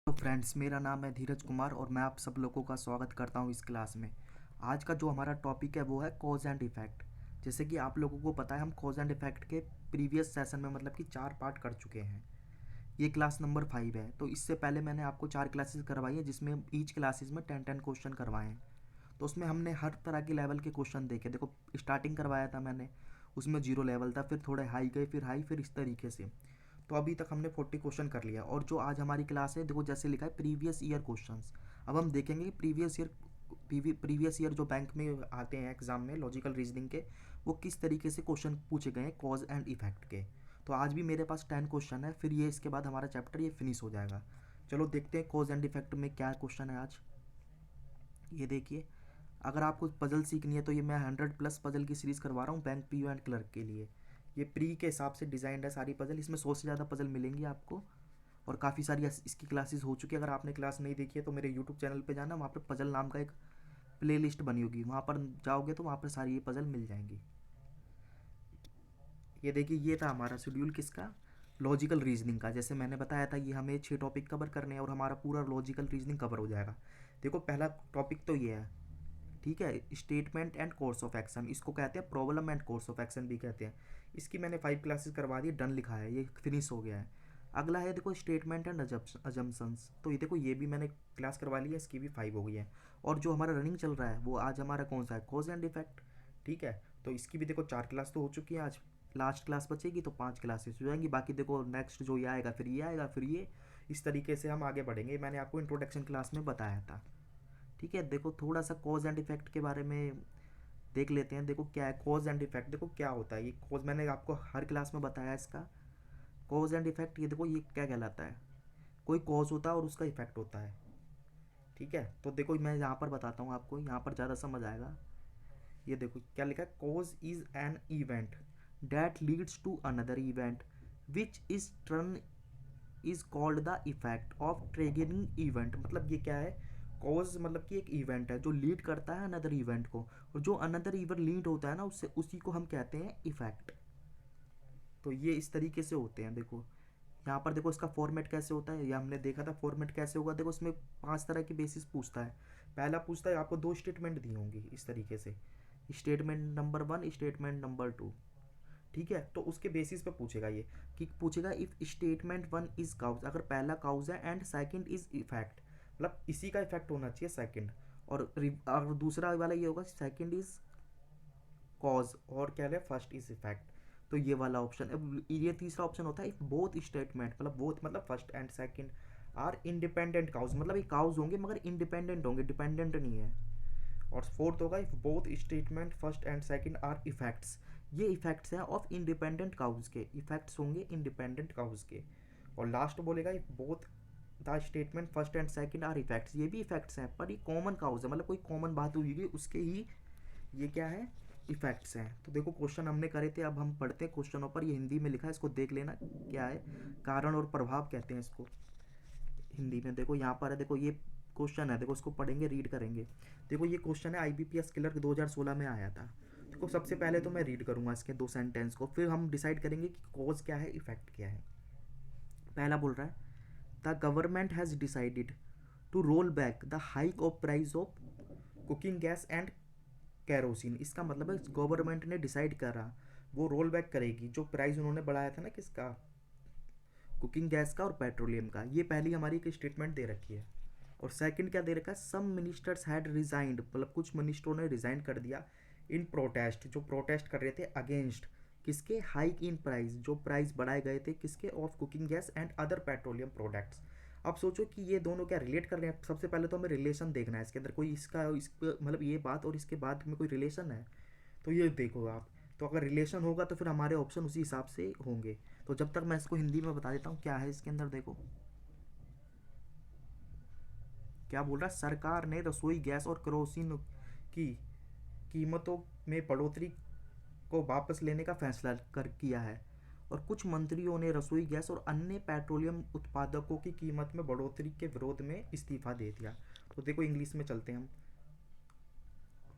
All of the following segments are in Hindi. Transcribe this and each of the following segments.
तो फ्रेंड्स, मेरा नाम है धीरज कुमार और मैं आप सब लोगों का स्वागत करता हूं इस क्लास में। आज का जो हमारा टॉपिक है वो है कॉज एंड इफ़ेक्ट। जैसे कि आप लोगों को पता है, हम कॉज एंड इफ़ेक्ट के प्रीवियस सेशन में मतलब कि 4 पार्ट कर चुके हैं। ये क्लास नंबर 5 है। तो इससे पहले मैंने आपको 4 क्लासेस करवाई है, जिसमें ईच क्लासेस में 10-10 क्वेश्चन करवाए हैं। तो उसमें हमने हर तरह के लेवल के क्वेश्चन देखे। देखो, स्टार्टिंग करवाया था मैंने, उसमें 0 लेवल था, फिर थोड़े हाई गए, फिर हाई, फिर इस तरीके से। तो अभी तक हमने 40 क्वेश्चन कर लिया। और जो आज हमारी क्लास है, देखो जैसे लिखा है प्रीवियस ईयर क्वेश्चंस। अब हम देखेंगे कि प्रीवियस ईयर जो बैंक में आते हैं एग्जाम में लॉजिकल रीजनिंग के, वो किस तरीके से क्वेश्चन पूछे गए हैं कॉज एंड इफेक्ट के। तो आज भी मेरे पास 10 क्वेश्चन है, फिर ये इसके बाद हमारा चैप्टर ये फिनिश हो जाएगा। चलो देखते हैं कॉज एंड इफेक्ट में क्या क्वेश्चन है आज। ये देखिए, अगर आपको पजल सीखनी है तो ये मैं 100+ पजल की सीरीज़ करवा रहा हूँ बैंक पीओ एंड क्लर्क के लिए। ये प्री के हिसाब से डिज़ाइंड है सारी पजल। इसमें 100 से ज़्यादा पजल मिलेंगी आपको, और काफ़ी सारी इसकी क्लासेस हो चुकी है। अगर आपने क्लास नहीं देखी है तो मेरे यूट्यूब चैनल पे जाना, वहाँ पर पजल नाम का एक प्ले लिस्ट बनी होगी, वहाँ पर जाओगे तो वहाँ पर सारी ये पजल मिल जाएंगी। ये देखिए, ये था हमारा शेड्यूल किसका, लॉजिकल रीजनिंग का। जैसे मैंने बताया था, ये हमें 6 टॉपिक कवर करने हैं और हमारा पूरा लॉजिकल रीजनिंग कवर हो जाएगा। देखो, पहला टॉपिक तो ये है, ठीक है, statement and course of action. इसको कहते हैं problem and course of action भी कहते हैं। इसकी मैंने 5 क्लासेस करवा दी, डन लिखा है, ये फिनिश हो गया है। अगला है देखो स्टेटमेंट एंड अजम्पशंस। तो ये देखो, ये भी मैंने क्लास करवा ली है, इसकी भी 5 हो गई है। और जो हमारा रनिंग चल रहा है वो आज हमारा कौन सा है, कॉज एंड इफेक्ट। ठीक है, तो इसकी भी देखो 4 क्लास तो हो चुकी है। आज लास्ट क्लास बचेगी तो 5 क्लासेस हो जाएंगी। बाकी देखो नेक्स्ट जो ये आएगा, फिर ये आएगा, फिर ये, इस तरीके से हम आगे बढ़ेंगे। मैंने आपको इंट्रोडक्शन क्लास में बताया था। ठीक है, देखो थोड़ा सा कॉज एंड इफेक्ट के बारे में देख लेते हैं। देखो क्या है कॉज एंड इफेक्ट, देखो क्या होता है ये कॉज, मैंने आपको हर क्लास में बताया इसका कॉज एंड इफेक्ट। ये देखो, ये क्या कहलाता है, कोई कॉज होता है और उसका इफेक्ट होता है। ठीक है, तो देखो मैं यहाँ पर बताता हूँ आपको, यहाँ पर ज़्यादा समझ आएगा। ये देखो क्या लिखा है, cause is an event that leads to another event which is turn is called the effect of triggering event. मतलब ये क्या है, कॉज मतलब कि एक इवेंट है जो लीड करता है अनदर इवेंट को, और जो अनदर इवेंट लीड होता है ना उससे, उसी को हम कहते हैं इफेक्ट। तो ये इस तरीके से होते हैं। देखो यहाँ पर देखो इसका फॉर्मेट कैसे होता है, ये हमने देखा था फॉर्मेट कैसे होगा। देखो इसमें 5 तरह की बेसिस पूछता है। पहला पूछता है, आपको 2 स्टेटमेंट दी होंगी इस तरीके से, स्टेटमेंट नंबर 1, स्टेटमेंट नंबर 2। ठीक है, तो उसके बेसिस पे पूछेगा ये, कि पूछेगा इफ स्टेटमेंट 1 इज काउज, अगर पहला काउज है एंड सेकंड इज इफेक्ट, मतलब इसी का इफेक्ट होना चाहिए सेकंड। और दूसरा वाला ये होगा सेकंड इज कॉज और क्या है फर्स्ट इज इफेक्ट। तो ये वाला ऑप्शन। अब ये तीसरा ऑप्शन होता है इफ बोथ स्टेटमेंट, मतलब बोथ मतलब first and second are independent cause, मतलब ये काउज होंगे मगर इंडिपेंडेंट होंगे, डिपेंडेंट नहीं है। और फोर्थ होगा if both statement first and second are effects, ये इफेक्ट्स हैं ऑफ इंडिपेंडेंट काउज के, इफेक्ट्स होंगे इंडिपेंडेंट काउज के। और लास्ट बोलेगा if both the statement first and second are effects, ये भी इफेक्ट्स हैं पर ये कॉमन काउज है, मतलब कोई कॉमन बात हुई उसके ही ये क्या है, इफेक्ट्स हैं। तो देखो क्वेश्चन हमने करे थे, अब हम पढ़ते हैं क्वेश्चनों पर। ये हिंदी में लिखा है, इसको देख लेना क्या है, कारण और प्रभाव कहते हैं इसको हिंदी में। देखो यहाँ पर है, देखो ये क्वेश्चन है, देखो इसको पढ़ेंगे, रीड करेंगे। देखो ये क्वेश्चन है आईबीपीएस क्लर्क 2016 में आया था। देखो सबसे पहले तो मैं रीड करूंगा इसके 2 सेंटेंस को, फिर हम डिसाइड करेंगे कि कॉज क्या है, इफेक्ट क्या है। पहला बोल रहा है, the government has decided to roll back the hike of price of cooking gas and kerosene. इसका मतलब है गवर्नमेंट ने डिसाइड करा, वो रोल बैक करेगी जो प्राइस उन्होंने बढ़ाया था ना किसका, कुकिंग गैस का और पेट्रोलियम का। ये पहली हमारी एक स्टेटमेंट दे रखी है। और सेकंड क्या दे रखा है, सम मिनिस्टर्स हैड रिजाइंड, मतलब कुछ मिनिस्टरों ने रिजाइन कर दिया इन प्रोटेस्ट, जो प्रोटेस्ट कर रहे थे अगेंस्ट किसके, हाइक इन प्राइस, जो प्राइस बढ़ाए गए थे किसके, of cooking gas and other petroleum products. अब सोचो कि ये दोनों क्या रिलेट कर रहे हैं। सबसे पहले तो हमें रिलेशन देखना है इसके अंदर, कोई इसका मतलब ये बात और इसके बाद में कोई रिलेशन है, तो ये देखो आप। तो अगर रिलेशन होगा तो फिर हमारे ऑप्शन उसी हिसाब से होंगे। तो जब तक मैं इसको हिंदी में बता देता हूँ क्या है इसके अंदर। देखो क्या बोल रहा है, सरकार ने रसोई गैस और केरोसिन की कीमतों में बढ़ोतरी को वापस लेने का फैसला कर किया है, और कुछ मंत्रियों ने रसोई गैस और अन्य पेट्रोलियम उत्पादकों की कीमत में बढ़ोतरी के विरोध में इस्तीफा दे दिया। तो देखो इंग्लिश में चलते हैं हम।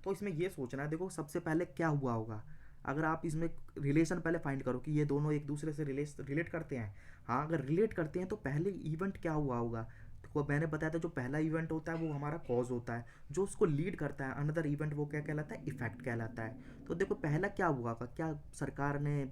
तो इसमें ये सोचना है, देखो सबसे पहले क्या हुआ होगा। अगर आप इसमें रिलेशन पहले फाइंड करो कि ये दोनों एक दूसरे से रिलेट करते हैं। हाँ, अगर रिलेट करते हैं तो पहले इवेंट क्या हुआ होगा, तो मैंने बताया था जो पहला इवेंट होता है वो हमारा कॉज होता है, जो उसको लीड करता है अनदर इवेंट वो क्या कहलाता है, इफेक्ट कहलाता है। तो देखो पहला क्या हुआ का, क्या सरकार ने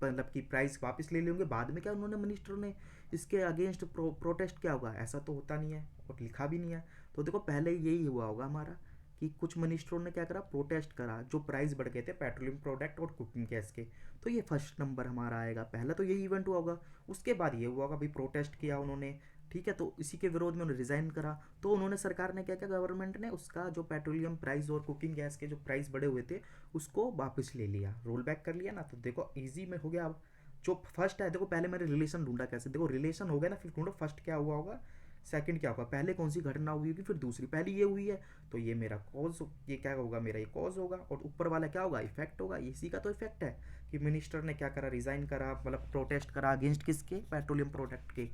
मतलब कि प्राइस वापस ले लेंगे, बाद में क्या उन्होंने मिनिस्टर ने इसके अगेंस्ट प्रोटेस्ट क्या होगा, ऐसा तो होता नहीं है और लिखा भी नहीं है। तो देखो पहले यही हुआ होगा हमारा कि कुछ मिनिस्टरों ने क्या करा, प्रोटेस्ट करा, जो प्राइस बढ़ गए थे पेट्रोलियम प्रोडक्ट और कुकिंग गैस के। तो ये फर्स्ट नंबर हमारा आएगा, पहला तो यही इवेंट हुआ होगा। उसके बाद ये हुआ होगा भाई प्रोटेस्ट किया उन्होंने, ठीक है, तो इसी के विरोध में उन्होंने रिज़ाइन करा। तो उन्होंने सरकार ने क्या किया, गवर्नमेंट ने उसका जो पेट्रोलियम प्राइस और कुकिंग गैस के जो प्राइस बढ़े हुए थे उसको वापस ले लिया, रोल बैक कर लिया ना। तो देखो इजी में हो गया। अब जो फर्स्ट है, देखो पहले मैंने रिलेशन ढूंढा कैसे, देखो रिलेशन हो गया ना, फिर ढूंढो फर्स्ट क्या हुआ होगा, सेकंड क्या होगा, पहले कौन सी घटना हुई होगी, फिर दूसरी, पहली ये हुई है तो ये मेरा कॉज, ये क्या होगा मेरा, ये कॉज होगा, और ऊपर वाला क्या होगा, इफेक्ट होगा। इसी का तो इफेक्ट है कि मिनिस्टर ने क्या करा, रिजाइन करा, मतलब प्रोटेस्ट करा अगेंस्ट किसके, पेट्रोलियम प्रोडक्ट के,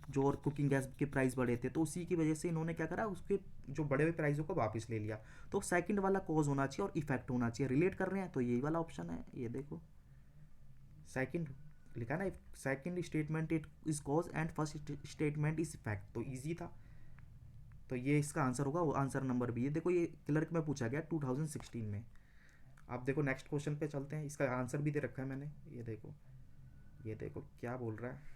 जो और कुकिंग गैस के प्राइस बढ़े थे, तो उसी की वजह से इन्होंने क्या करा, उसके जो बढ़े हुए प्राइसों को वापस ले लिया। तो सेकंड वाला कॉज होना चाहिए और इफेक्ट होना चाहिए, रिलेट कर रहे हैं तो यही वाला ऑप्शन है, ये देखो सेकंड लिखा ना, second statement it is cause and first statement is effect, तो इजी था। तो ये इसका आंसर होगा, वो आंसर नंबर बी। ये देखो ये क्लर्क में पूछा गया 2016 में। अब देखो नेक्स्ट क्वेश्चन पे चलते हैं, इसका आंसर भी दे रखा है मैंने, ये देखो, ये देखो क्या बोल रहा है,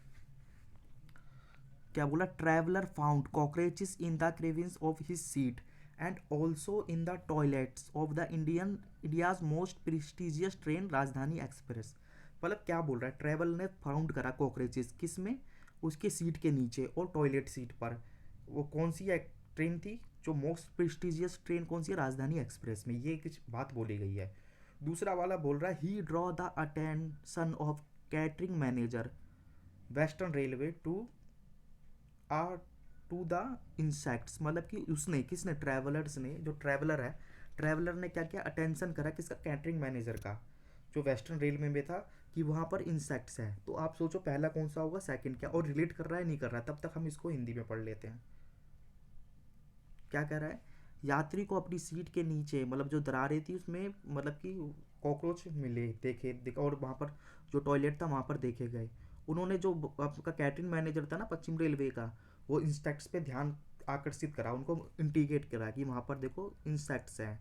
क्या बोला, traveller found cockroaches in the crevices of his seat and also in the toilets of the India's most prestigious train Rajdhani express. मतलब क्या बोल रहा है, ट्रैवल ने फाउंड करा कॉकरोचेस किस में, उसके सीट के नीचे और टॉयलेट सीट पर। वो कौन सी ट्रेन थी, जो मोस्ट प्रेस्टिजियस ट्रेन कौन सी है, राजधानी एक्सप्रेस में, ये कुछ बात बोली गई है। दूसरा वाला बोल रहा है he draw the attention of catering manager western railway to are to the insects, मतलब कि उसने, किसने, ट्रैवलर्स ने, जो ट्रैवलर है, ट्रैवलर ने क्या किया, अटेंशन करा किसका, कैटरिंग मैनेजर का, जो वेस्टर्न रेलवे में था, कि वहाँ पर इंसेक्ट्स है। तो आप सोचो पहला कौन सा होगा, सेकंड क्या, और रिलेट कर रहा है नहीं कर रहा है, तब तक हम इसको हिंदी में पढ़ लेते हैं। क्या कह रहा है, यात्री को अपनी सीट के नीचे, मतलब जो दरारें थी उसमें, मतलब कि कॉकरोच मिले, देखे और वहाँ पर जो टॉयलेट था वहाँ पर देखे गए। उन्होंने जो आपका कैटरिंग मैनेजर था ना पश्चिम रेलवे का, वो इंसेक्ट्स पे ध्यान आकर्षित करा, उनको इंडिकेट करा कि वहाँ पर देखो इंसेक्ट्स हैं।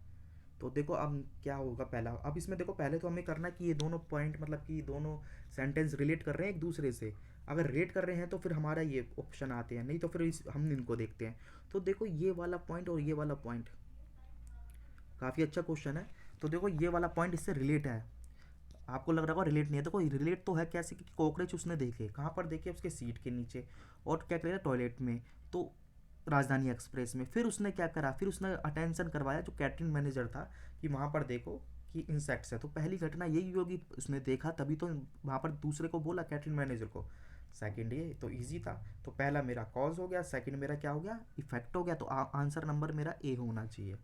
तो देखो अब क्या होगा पहला, अब इसमें देखो पहले तो हमें करना है कि ये दोनों पॉइंट, मतलब कि दोनों सेंटेंस रिलेट कर रहे हैं एक दूसरे से। अगर रिलेट कर रहे हैं तो फिर हमारा ये ऑप्शन आते हैं, नहीं तो फिर हम इनको देखते हैं। तो देखो ये वाला पॉइंट और ये वाला पॉइंट काफ़ी अच्छा क्वेश्चन है। तो देखो ये वाला पॉइंट इससे रिलेट है, आपको लग रहा होगा रिलेट नहीं है, देखो रिलेट तो है कैसे, कि कॉकरोच उसने देखे कहाँ पर, देखे उसके सीट के नीचे, और क्या करेगा, टॉयलेट में, तो राजधानी एक्सप्रेस में। फिर उसने क्या करा, फिर उसने अटेंशन करवाया जो कैटरिंग मैनेजर था, कि वहाँ पर देखो कि इंसेक्ट्स है। तो पहली घटना यही होगी, उसने देखा तभी तो वहाँ पर दूसरे को बोला, कैटरिंग मैनेजर को। सेकंड ये तो इजी था, तो पहला मेरा कॉज हो गया, सेकंड मेरा क्या हो गया, इफेक्ट हो गया। तो आंसर नंबर मेरा ए होना चाहिए,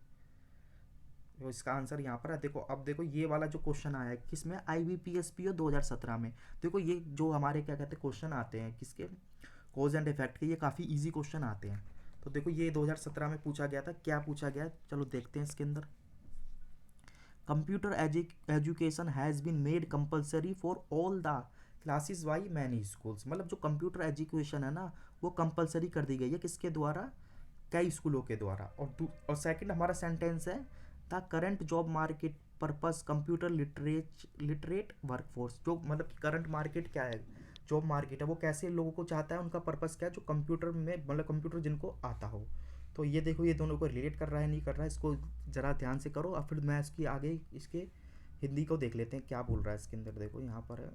तो इसका आंसर यहाँ पर है। देखो अब देखो ये वाला जो क्वेश्चन आया है किसमें, IBPSPO 2017 में। देखो ये जो हमारे क्या कहते हैं क्वेश्चन आते हैं किसके, कॉज एंड इफेक्ट के, ये काफ़ी इजी क्वेश्चन आते हैं। तो देखो ये 2017 में पूछा गया था, क्या पूछा गया है? चलो देखते हैं इसके अंदर। Computer education has been made compulsory for all the classes by many schools, मतलब जो कंप्यूटर एजुकेशन है ना वो कंपलसरी कर दी गई है किसके द्वारा, कई स्कूलों के द्वारा। और सेकंड हमारा सेंटेंस है the current job market purpose computer literate workforce, जो मतलब कि करंट मार्केट क्या है, जॉब मार्केट है, वो कैसे लोगों को चाहता है, उनका पर्पस क्या है, जो कंप्यूटर में, मतलब कंप्यूटर जिनको आता हो। तो ये देखो ये दोनों को रिलेट कर रहा है नहीं कर रहा है, इसको ज़रा ध्यान से करो, और फिर मैं इसकी आगे इसके हिंदी को देख लेते हैं क्या बोल रहा है इसके अंदर। देखो यहाँ पर है,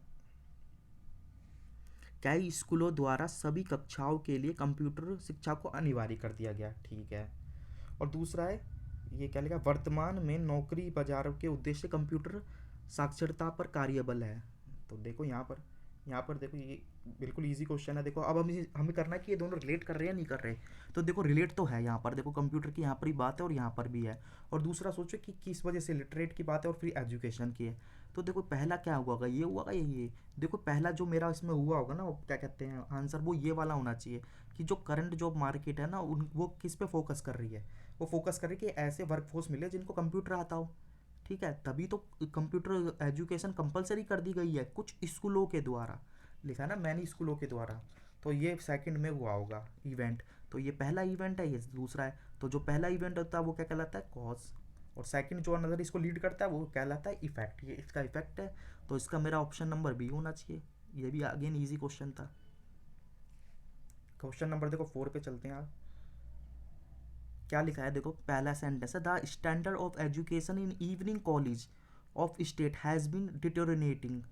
कई स्कूलों द्वारा सभी कक्षाओं के लिए कंप्यूटर शिक्षा को अनिवार्य कर दिया गया, ठीक है। और दूसरा है, ये क्या लिखा, वर्तमान में नौकरी बाजारों के उद्देश्य कंप्यूटर साक्षरता पर कार्यबल है। तो देखो यहाँ पर देखो ये बिल्कुल इजी क्वेश्चन है। देखो अब हमें करना है कि ये दोनों रिलेट कर रहे हैं नहीं कर रहे। तो देखो रिलेट तो है, यहाँ पर देखो कंप्यूटर की यहाँ पर ही बात है और यहाँ पर भी है। और दूसरा सोचो कि किस वजह से लिटरेट की बात है और फिर एजुकेशन की है। तो देखो पहला क्या हुआ होगा, ये हुआ होगा ये देखो पहला जो मेरा इसमें हुआ होगा ना, वो क्या कहते हैं आंसर, वो ये वाला होना चाहिए कि जो करंट जॉब मार्केट है ना वो किस पे फोकस कर रही है, वो फोकस कर रही है कि ऐसे वर्कफोर्स मिले जिनको कंप्यूटर आता हो, ठीक है। तभी तो कंप्यूटर एजुकेशन कंपलसरी कर दी गई है कुछ स्कूलों के द्वारा, लिखा है ना मैनी स्कूलों के द्वारा। तो ये सेकंड में हुआ होगा इवेंट। तो ये पहला इवेंट है, ये दूसरा है। तो जो पहला इवेंट होता है वो क्या कहलाता है, कॉज, और सेकंड जो अनदर इसको लीड करता है वो कहलाता है इफेक्ट। ये इसका इफेक्ट है, तो इसका मेरा ऑप्शन नंबर बी होना चाहिए। ये भी अगेन इजी क्वेश्चन था। क्वेश्चन नंबर देखो 4 पे चलते हैं आप। क्या लिखा है देखो, पहला सेंटेंस है, the standard of education in evening college of state has been deteriorating.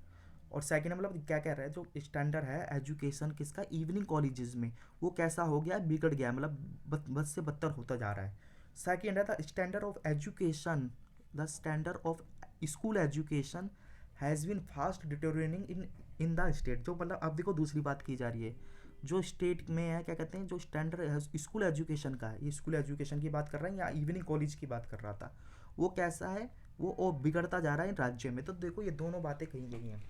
और सेकंड मतलब क्या कह रहा है, जो स्टैंडर्ड है एजुकेशन किसका, इवनिंग कॉलेजेस में, वो कैसा हो गया, बिगड़ गया, मतलब बद से बदतर होता जा रहा है। सेकंड है the standard of education, the standard of school education has been fast deteriorating in the state. जो मतलब अब देखो दूसरी बात की जा रही है, जो स्टेट में है क्या कहते हैं, जो स्टैंडर्ड स्कूल एजुकेशन का है, ये स्कूल एजुकेशन की बात कर रहा है या इवनिंग कॉलेज की बात कर रहा था, वो कैसा है, वो बिगड़ता जा रहा है राज्य में। तो देखो ये दोनों बातें कही गई हैं,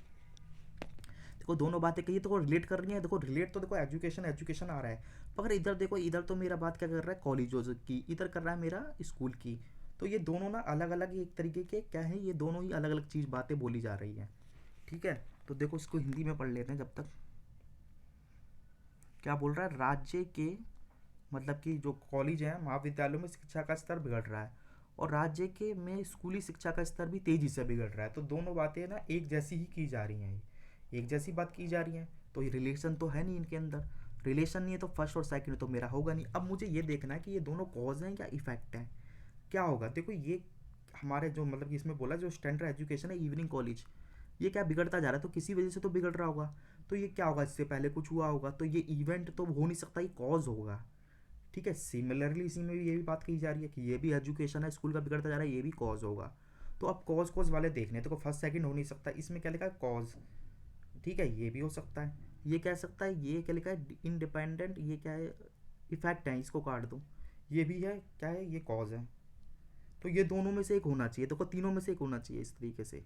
देखो दोनों बातें कही तो रिलेट कर रही हैं। देखो रिलेट तो देखो एजुकेशन एजुकेशन आ रहा है, मगर इधर देखो, इधर तो मेरा बात क्या कर रहा है, कॉलेजों की, इधर कर रहा है मेरा स्कूल की। तो ये दोनों ना अलग अलग एक तरीके के क्या है, ये दोनों ही अलग अलग चीज़ बातें बोली जा रही हैं। ठीक है, तो देखो इसको हिंदी में पढ़ लेते हैं जब तक। क्या बोल रहा है, राज्य के मतलब कि जो कॉलेज हैं महाविद्यालयों में शिक्षा का स्तर बिगड़ रहा है, और राज्य के में स्कूली शिक्षा का स्तर भी तेज़ी से बिगड़ रहा है। तो दोनों बातें ना एक जैसी ही की जा रही हैं, एक जैसी बात की जा रही हैं। तो ये रिलेशन तो है नहीं इनके अंदर, रिलेशन नहीं है तो फर्स्ट और सेकंड तो मेरा होगा नहीं। अब मुझे ये देखना है कि ये दोनों कॉज हैं या इफेक्ट हैं, क्या होगा। देखो ये हमारे जो मतलब कि इसमें बोला जो स्टैंडर्ड एजुकेशन है इवनिंग कॉलेज, ये क्या बिगड़ता जा रहा है, तो किसी वजह से तो बिगड़ रहा होगा। तो ये क्या होगा, इससे पहले कुछ हुआ होगा, तो ये इवेंट तो हो नहीं सकता, ये कॉज होगा। ठीक है, सिमिलरली इसी में भी ये भी बात कही जा रही है कि ये भी एजुकेशन है स्कूल का बिगड़ता जा रहा है, ये भी कॉज होगा। तो अब कॉज कॉज वाले देखने, तो फर्स्ट सेकंड हो नहीं सकता, इसमें क्या लिखा है, कॉज। ठीक है, ये भी हो सकता है, ये कह सकता है, ये क्या लिखा है, इंडिपेंडेंट, ये क्या है, इफेक्ट है, इसको काट दो। ये भी है क्या है, ये कॉज है। तो ये दोनों में से एक होना चाहिए, देखो तीनों में से एक होना चाहिए, इस तरीके से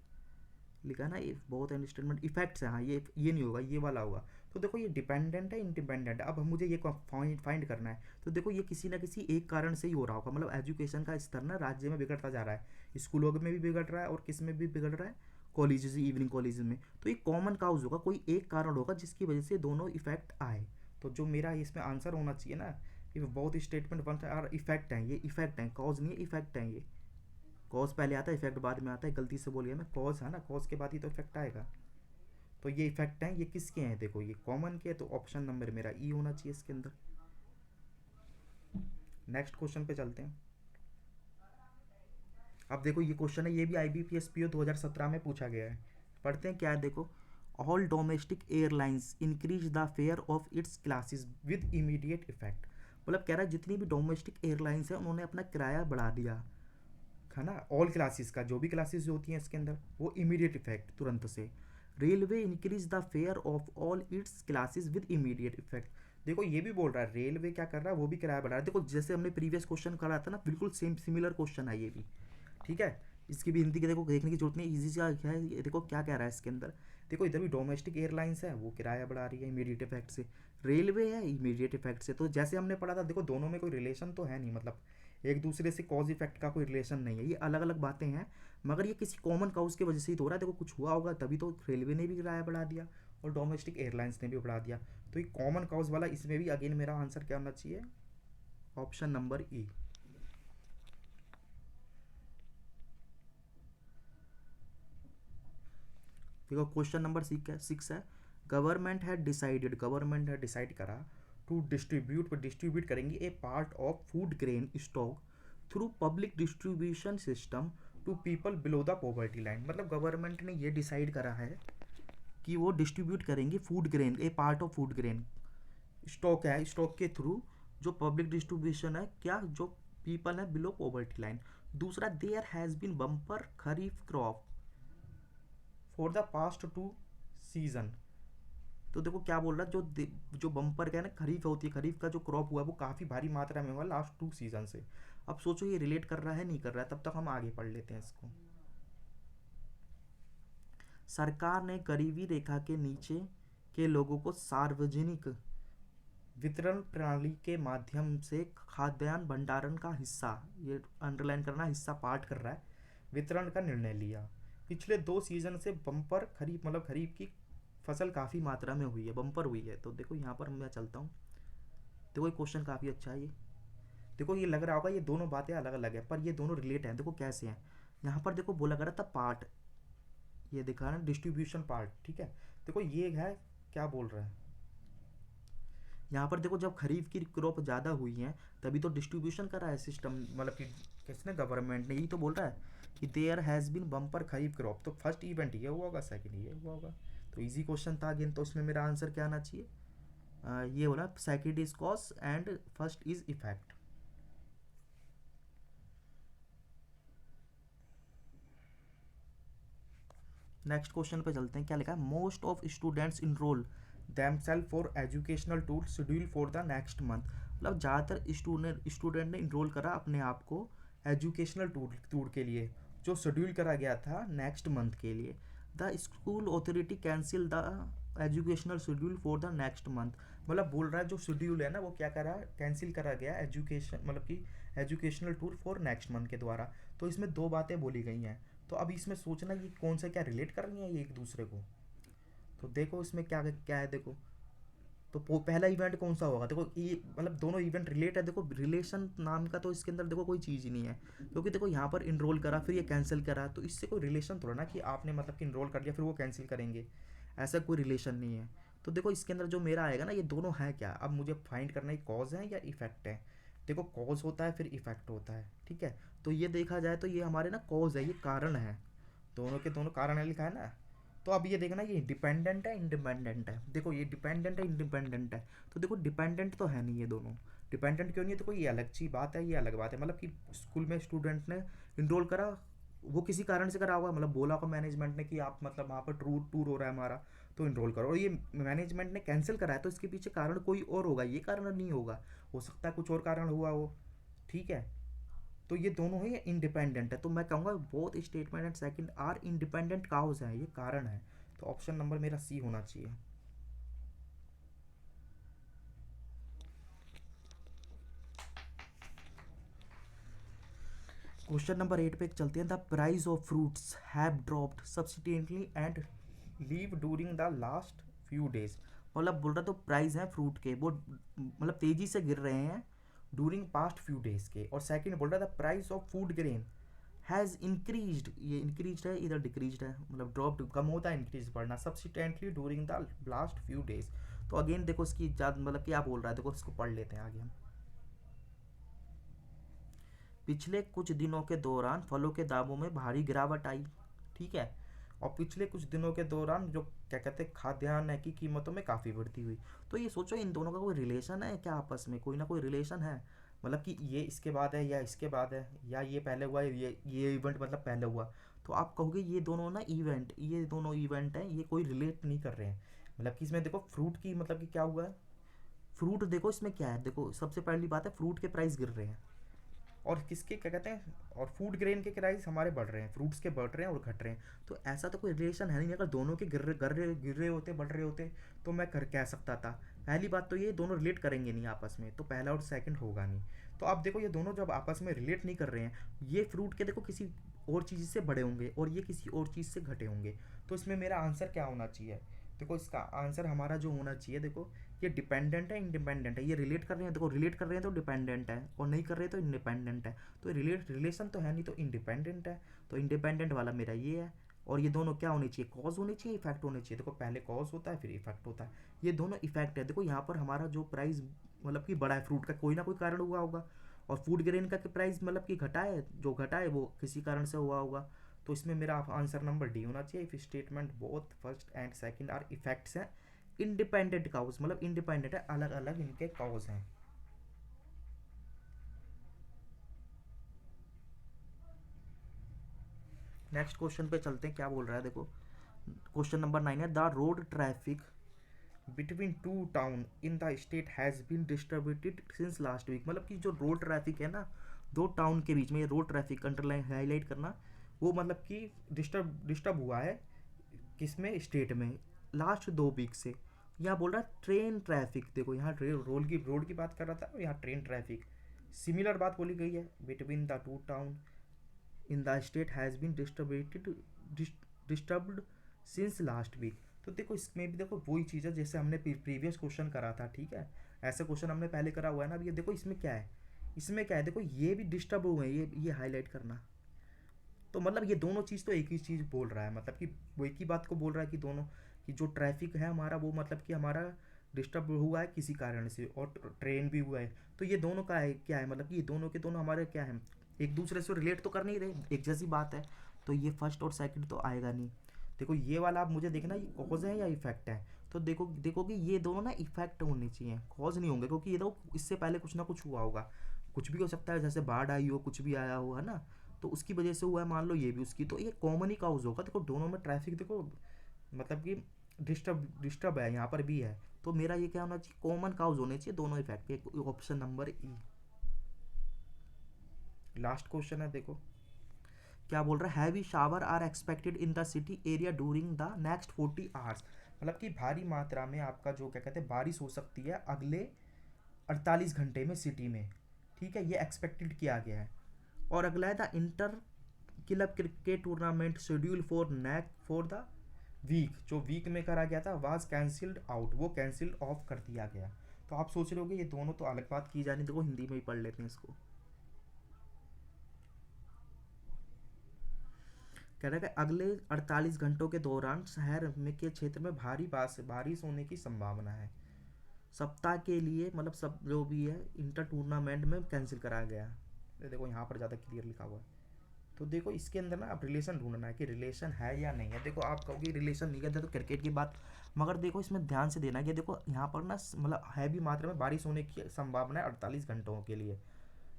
लिखा है ना, ये बहुत अंडरस्टैंडमेंट इफेक्ट्स है, हाँ ये नहीं होगा, ये वाला होगा। तो देखो ये डिपेंडेंट है इंडिपेंडेंट है, अब मुझे ये फाइंड करना है। तो देखो ये किसी ना किसी एक कारण से ही हो रहा होगा, मतलब एजुकेशन का स्तर ना राज्य में बिगड़ता जा रहा है, स्कूलों में भी बिगड़ रहा है और किस में भी बिगड़ रहा है, कॉलेजेस, इवनिंग कॉलेजेस में। तो ये कॉमन काउज होगा, कोई एक कारण होगा जिसकी वजह से दोनों इफेक्ट आए। तो जो मेरा इसमें आंसर होना चाहिए ना, ये बहुत स्टेटमेंट वन आर इफेक्ट हैं, ये इफेक्ट हैं, कॉज नहीं है, इफेक्ट हैं ये। कॉज पहले आता है, इफेक्ट बाद में आता है, गलती से बोल गया मैं, कॉज है ना, कॉज के बाद ही तो इफेक्ट आएगा। तो ये इफेक्ट हैं, ये किसके हैं, देखो ये कॉमन के, तो ऑप्शन नंबर मेरा ई होना चाहिए इसके अंदर। नेक्स्ट क्वेश्चन पे चलते हैं। अब देखो ये क्वेश्चन है, ये भी IBPS PO 2017 में पूछा गया है, पढ़ते हैं क्या है देखो। All domestic airlines increase the fair of its classes with immediate effect. मतलब कह रहा है जितनी भी डोमेस्टिक एयरलाइंस है उन्होंने अपना किराया बढ़ा दिया है ना, ऑल क्लासेस का, जो भी क्लासेस होती हैं इसके अंदर, वो इमीडिएट इफेक्ट तुरंत से। Railway increase the fair of all it's classes with immediate effect. देखो ये भी बोल रहा है रेलवे क्या कर रहा है, वो भी किराया बढ़ा रहा है। देखो जैसे हमने प्रीवियस क्वेश्चन करा था ना, बिल्कुल सेम सिमिलर क्वेश्चन है ये भी। ठीक है, इसकी भी हिंदी के देखो देखने की जरूरत नहीं, इजी सा क्या है, ये देखो क्या कह रहा है इसके अंदर। देखो इधर भी डोमेस्टिक एयरलाइंस है, वो किराया बढ़ा रही है इमीडिएट इफेक्ट से, रेलवे है इमीडिएट इफेक्ट से। तो जैसे हमने पढ़ा था, देखो दोनों में कोई रिलेशन तो है नहीं, मतलब एक दूसरे से कॉज इफेक्ट का कोई रिलेशन नहीं है, ये अलग अलग बातें हैं, मगर ये किसी कॉमन काउज की वजह से ही तो हो रहा है। देखो कुछ हुआ होगा तभी तो रेलवे ने भी किराया बढ़ा दिया और डोमेस्टिक एयरलाइंस ने भी बढ़ा दिया। तो ये कॉमन काउज वाला, इसमें भी अगेन मेरा आंसर क्या होना चाहिए, ऑप्शन नंबर ई। देखो क्वेश्चन नंबर 6 है, गवर्नमेंट है डिसाइड करा टू डिस्ट्रीब्यूट करेंगे a part of food grain stock through public distribution system to people below the poverty line. मतलब गवर्नमेंट ने ये डिसाइड करा है कि वो डिस्ट्रीब्यूट करेंगे food grain, a part of food grain stock है, स्टॉक के थ्रू जो पब्लिक डिस्ट्रीब्यूशन है, क्या जो पीपल है बिलो पॉवर्टी लाइन। दूसरा, there has been bumper kharif crop for the past 2 season. तो देखो क्या बोल रहा है, जो बम्पर क्या है ना, खरीफ होती है, खरीफ का जो क्रॉप हुआ है वो काफ़ी भारी मात्रा में हुआ लास्ट 2 सीजन से। अब सोचो ये रिलेट कर रहा है नहीं कर रहा है, तब तक हम आगे पढ़ लेते हैं इसको। सरकार ने गरीबी रेखा के नीचे के लोगों को सार्वजनिक वितरण प्रणाली के माध्यम से खाद्यान्न भंडारण का हिस्सा, ये अंडरलाइन करना, हिस्सा पार्ट कर रहा है, वितरण का निर्णय लिया। पिछले 2 सीजन से बम्पर खरीफ, मतलब खरीफ की फसल काफ़ी मात्रा में हुई है, बम्पर हुई है। तो देखो यहाँ पर मैं चलता हूँ, देखो ये क्वेश्चन काफ़ी अच्छा है ये। देखो ये लग रहा होगा ये दोनों बातें अलग अलग है, पर ये दोनों रिलेट हैं। देखो कैसे हैं, यहाँ पर देखो बोला करा था पार्ट, ये दिखा ना डिस्ट्रीब्यूशन पार्ट, ठीक है। देखो ये है, क्या बोल रहा है यहाँ पर, देखो जब खरीफ की क्रॉप ज़्यादा हुई है तभी तो डिस्ट्रीब्यूशन करा है सिस्टम, मतलब कि किसने, गवर्नमेंट ने। यही तो बोल रहा है कि there has been bumper kharif crop, तो फर्स्ट इवेंट ये हुआ होगा, सेकंड ये हुआ होगा। तो इजी क्वेश्चन था अगेन, तो इसमें मेरा आंसर क्या आना चाहिए, ये बोला second is cause and first is effect. Next question पे चलते हैं, क्या लिखा है, most of students enrol themselves for educational tour schedule for the next month. मतलब ज़्यादातर स्टूडेंट ने इनरोल करा अपने आप को एजुकेशनल टूर के लिए, जो शेड्यूल करा गया था नेक्स्ट मंथ के लिए। The school authority cancel the educational schedule for the next month. मतलब बोल रहा है जो शेड्यूल है ना वो क्या करा, कैंसिल करा गया एजुकेशन, मतलब कि educational tour for next month के द्वारा। तो इसमें दो बातें बोली गई हैं, तो अब इसमें सोचना ये कौन सा क्या रिलेट कर रही है ये एक दूसरे को। तो देखो इसमें क्या क्या है, देखो तो पहला इवेंट कौन सा होगा, देखो ये मतलब दोनों इवेंट रिलेट है। देखो रिलेशन नाम का तो इसके अंदर देखो कोई चीज़ ही नहीं है, क्योंकि देखो यहाँ पर इनरोल करा फिर ये कैंसिल करा, तो इससे कोई रिलेशन थोड़ा ना कि आपने मतलब कि इनरोल कर लिया फिर वो कैंसिल करेंगे, ऐसा कोई रिलेशन नहीं है। तो देखो इसके अंदर जो मेरा आएगा ना, ये दोनों है क्या, अब मुझे फाइंड करना है कॉज है या इफेक्ट है। देखो कॉज होता है फिर इफेक्ट होता है, ठीक है। तो ये देखा जाए तो ये हमारे ना कॉज है, ये कारण है, दोनों के दोनों कारण है लिखा है ना। तो अब ये देखना ये डिपेंडेंट है इंडिपेंडेंट है, देखो ये डिपेंडेंट है इंडिपेंडेंट है। तो देखो डिपेंडेंट तो है नहीं ये दोनों, डिपेंडेंट क्यों नहीं है, देखो ये अलग ची बात है, ये अलग बात है। मतलब कि स्कूल में स्टूडेंट ने इनरोल करा, वो किसी कारण से करा होगा, मतलब बोला होगा मैनेजमेंट ने कि आप मतलब वहाँ पर टूर टूर हो रहा है हमारा, तो इनरोल करो। और ये मैनेजमेंट ने कैंसिल करा है, तो इसके पीछे कारण कोई और होगा, ये कारण नहीं होगा, हो सकता है कुछ और कारण हुआ हो, ठीक है। तो ये दोनों ही इंडिपेंडेंट है, तो मैं कहूँगा both statement and second are independent cause है, ये कारण है। तो ऑप्शन नंबर मेरा सी होना चाहिए। क्वेश्चन नंबर 8 पे चलते हैं, the price of fruits have dropped substantially and leave during the last few days. मतलब बोल रहा तो प्राइस है फ्रूट के वो मतलब तेजी से गिर रहे हैं ड्यूरिंग पास्ट फ्यू डेज के। और सेकंड बोल रहा था price of food grain has increased, ये इंक्रीज्ड है इधर डिक्रीज्ड है, मतलब ड्रॉप कम होता है इंक्रीज बढ़ना, substantially during the last few days. तो अगेन देखो इसकी मतलब क्या बोल रहा है, देखो इसको पढ़ लेते हैं आगे हम। पिछले कुछ दिनों के दौरान फलों के दामों में भारी गिरावट आई, ठीक है। और पिछले कुछ दिनों के दौरान जो क्या कहते हैं खाद्यान्न की कीमतों में काफ़ी वृद्धि हुई। तो ये सोचो इन दोनों का कोई रिलेशन है क्या, आपस में कोई ना कोई रिलेशन है, मतलब कि ये इसके बाद है या इसके बाद है, या ये पहले हुआ है ये इवेंट मतलब पहले हुआ। तो आप कहोगे ये दोनों ना इवेंट, ये दोनों इवेंट हैं, ये कोई रिलेट नहीं कर रहे हैं। मतलब कि इसमें देखो फ्रूट की मतलब कि क्या हुआ है, फ्रूट देखो इसमें क्या है, देखो सबसे पहली बात है फ्रूट के प्राइस गिर रहे हैं, और किसके क्या कहते हैं, और फूड ग्रेन के प्राइस हमारे बढ़ रहे हैं, फ्रूट्स के बढ़ रहे हैं और घट रहे हैं। तो ऐसा तो कोई रिलेशन है नहीं, अगर दोनों के गिर रहे होते बढ़ रहे होते तो मैं कर कह सकता था। पहली बात तो ये दोनों रिलेट करेंगे नहीं आपस में, तो पहला और सेकंड होगा नहीं। तो आप देखो ये दोनों जब आपस में रिलेट नहीं कर रहे हैं, ये फ्रूट के देखो किसी और चीज़ से बड़े होंगे और ये किसी और चीज़ से घटे होंगे। तो इसमें मेरा आंसर क्या होना चाहिए, देखो इसका आंसर हमारा जो होना चाहिए, देखो ये डिपेंडेंट है इंडिपेंडेंट है, ये रिलेट कर रहे हैं, देखो रिलेट कर रहे हैं तो डिपेंडेंट है और नहीं कर रहे तो इंडिपेंडेंट है। तो रिलेशन तो है नहीं तो इंडिपेंडेंट है, तो इंडिपेंडेंट वाला मेरा ये है। और ये दोनों क्या होने चाहिए, कॉज होने चाहिए इफेक्ट होने चाहिए, देखो पहले कॉज होता है फिर इफेक्ट होता है, ये दोनों इफेक्ट है। देखो यहाँ पर हमारा जो प्राइस मतलब कि बड़ा है फ्रूट का, कोई ना कोई कारण हुआ होगा, और फूड ग्रेन का प्राइस मतलब कि घटा है, जो घटा है वो किसी कारण से हुआ होगा। तो इसमें मेरा आंसर नंबर डी होना चाहिए, if statement both first and second are effects हैं इंडिपेंडेंट काउज, मतलब इंडिपेंडेंट है, अलग अलग इनके काउज हैं। नेक्स्ट क्वेश्चन पे चलते हैं, क्या बोल रहा है देखो, क्वेश्चन नंबर 9 है, the road traffic between two town in the state has been distributed since last week. मतलब कि जो रोड ट्रैफिक है ना दो टाउन के बीच में, ये रोड ट्रैफिक अंडरलाइन हाईलाइट करना, वो मतलब कि डिस्टर्ब हुआ है किसमें, स्टेट में, लास्ट 2 वीक से। यहाँ बोल रहा है ट्रेन ट्रैफिक, देखो यहाँ रोड की बात कर रहा था और यहाँ ट्रेन ट्रैफिक, सिमिलर बात बोली गई है, between the two town in the state has been disturbed since last week. तो देखो इसमें भी देखो वही चीज़ है जैसे हमने प्रीवियस क्वेश्चन करा था, ठीक है। ऐसे क्वेश्चन हमने पहले करा हुआ है ना। अब ये देखो इसमें क्या है, इसमें क्या है, देखो ये भी डिस्टर्ब हुए हैं, ये हाईलाइट करना। तो मतलब ये दोनों चीज़ तो एक ही चीज़ बोल रहा है, मतलब कि वो एक ही बात को बोल रहा है कि दोनों, कि जो ट्रैफिक है हमारा वो मतलब कि हमारा डिस्टर्ब हुआ है किसी कारण से, और ट्रेन भी हुआ है। तो ये दोनों का है क्या है, मतलब कि ये दोनों के दोनों हमारे क्या है, एक दूसरे से रिलेट तो कर नहीं रहे, एक जैसी बात है। तो ये फर्स्ट और सेकंड तो आएगा नहीं। देखो ये वाला आप मुझे देखना, ये कॉज है या इफेक्ट है। तो देखो कि ये दोनों ना इफेक्ट होने चाहिए, कॉज नहीं होंगे, क्योंकि ये देखो इससे पहले कुछ ना कुछ हुआ होगा। कुछ भी हो सकता है, जैसे बाढ़ आई हो, कुछ भी आया हो, है ना। तो उसकी वजह से हुआ है, मान लो ये भी उसकी, तो ये कॉमन ही काउज होगा। देखो दोनों में ट्रैफिक देखो, मतलब कि डिस्टर्ब है, यहाँ पर भी है। तो मेरा ये क्या होना चाहिए, कॉमन काउज होने चाहिए दोनों इफेक्ट के। Option number E. Last question है, देखो क्या बोल रहा है, heavy shower are expected in the city area during the next 40 hours. मतलब कि भारी मात्रा में आपका जो क्या कहते हैं बारिश हो सकती है अगले 48 घंटे में सिटी में। ठीक है, ये एक्सपेक्टेड किया गया है। और अगला है the inter club cricket tournament schedule for the week, जो वीक में करा गया था वाज कैंसिल्ड आउट, वो कैंसिल ऑफ कर दिया गया। तो आप सोच रहे होगे ये दोनों तो अलग बात की जानी, देखो हिंदी में ही पढ़ लेते हैं इसको। कह रहा है कि अगले 48 घंटों के दौरान शहर में के क्षेत्र में भारी बारिश होने की संभावना है। सप्ताह के लिए मतलब सब जो भी है इंटर टूर्नामेंट में कैंसिल कराया गया। ये देखो यहाँ पर ज़्यादा क्लियर लिखा हुआ है। तो देखो इसके अंदर ना आप रिलेशन ढूंढना है कि रिलेशन है या नहीं है। देखो आप कहोगे रिलेशन नहीं है तो क्रिकेट की बात, मगर देखो इसमें ध्यान से देना है कि देखो यहाँ पर ना मतलब हैवी मात्रा में बारिश होने की संभावना है 48 घंटों के लिए,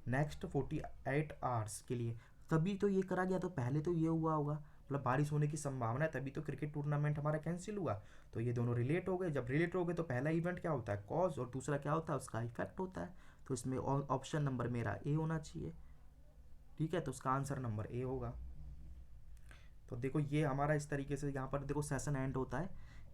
नेक्स्ट 48 आवर्स के लिए। तभी तो ये करा गया, तो पहले तो ये हुआ होगा, मतलब बारिश होने की संभावना है, तभी तो क्रिकेट टूर्नामेंट हमारा कैंसिल हुआ। तो ये दोनों रिलेट हो गए, जब रिलेट हो गए तो पहला इवेंट क्या होता है, कॉज, और दूसरा क्या होता है, उसका इफेक्ट होता है। तो इसमें ऑप्शन नंबर मेरा ए होना चाहिए। ठीक है, तो उसका आंसर नंबर ए होगा। तो देखो ये हमारा इस तरीके से यहाँ पर देखो सेशन एंड होता है।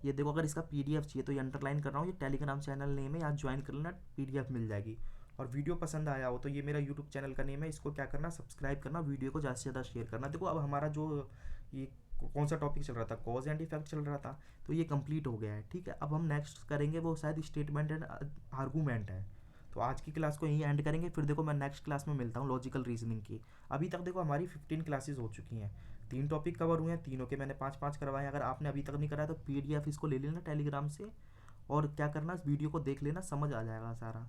ये देखो अगर इसका पीडीएफ चाहिए तो ये अंडरलाइन कर रहा हूँ, ये टेलीग्राम चैनल नेम है, यहाँ ज्वाइन कर लेना, पीडीएफ मिल जाएगी। और वीडियो पसंद आया हो तो ये मेरा यूट्यूब चैनल का नेम है, इसको क्या करना, सब्सक्राइब करना, वीडियो को ज़्यादा से ज़्यादा शेयर करना। देखो अब हमारा जो ये कौन सा टॉपिक चल रहा था, कॉज एंड इफेक्ट चल रहा था, तो ये कंप्लीट हो गया है। ठीक है, अब हम नेक्स्ट करेंगे वो शायद स्टेटमेंट एंड आर्गूमेंट है। तो आज की क्लास को यहीं एंड करेंगे, फिर देखो मैं नेक्स्ट क्लास में मिलता हूँ लॉजिकल रीजनिंग की। अभी तक देखो हमारी 15 क्लासेस हो चुकी हैं, 3 टॉपिक कवर हुए हैं, तीनों के मैंने 5-5 करवाए हैं। अगर आपने अभी तक नहीं कराया तो पीडीएफ इसको ले लेना टेलीग्राम से, और क्या करना, इस वीडियो को देख लेना, समझ आ जाएगा सारा।